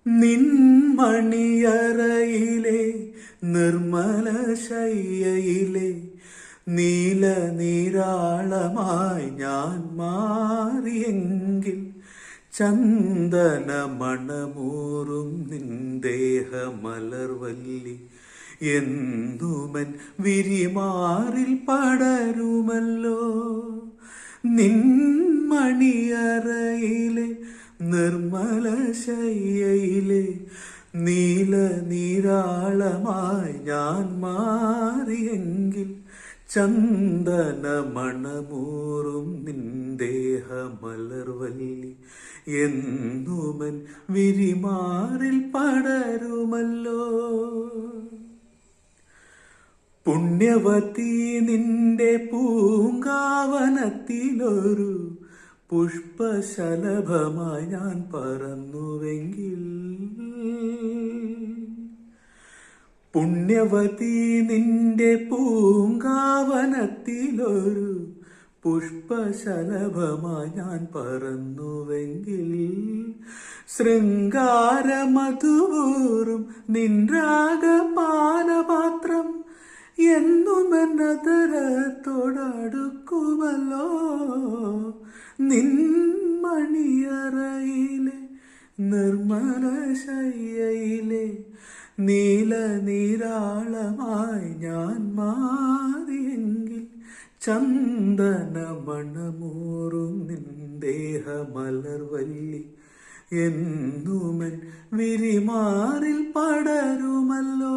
നിൻമണിയറയിലെ നിർമ്മല ശയ്യയിലെ നീല നീരാളമായി ഞാൻ മാറിയെങ്കിൽ ചന്ദന മണമൂറും നിന്ദേഹമലർവല്ലി എന്നുമൻ വിരിമാറിൽ പടരുമല്ലോ. നിൻമണിയറയിലെ നിർമ്മല ശയ്യയിലെ നീല നീരാളമായി ഞാൻ മാറിയെങ്കിൽ ചന്ദന മണമൂറും നിന്ദേഹമലർവല്ലി എന്നുമൻ വിരിമാറിൽ പടരുമല്ലോ. പുണ്യവതി നിന്റെ പൂങ്കാവനത്തിലൊരു പുഷ്പശലഭമായി ഞാൻ പറന്നുവെങ്കിൽ, പുണ്യവതി നിന്റെ പൂങ്കാവനത്തിലൊരു പുഷ്പശലഭമായി ഞാൻ പറന്നുവെങ്കിൽ, ശൃംഗാരമധുവൂറും നിൻരാഗപാനപാത്രം എന്നുമെന്നതരത്തോടടുക്കുമല്ലോ. നിൻമണിയറയിലെ നിർമ്മല ശയ്യയിലെ നീല നീരാളമായി ഞാൻ മാറിയെങ്കിൽ ചന്ദന മണമൂറും നിന്ദേഹമലർവല്ലി എന്നുമൻ വിരിമാറിൽ പടരുമല്ലോ.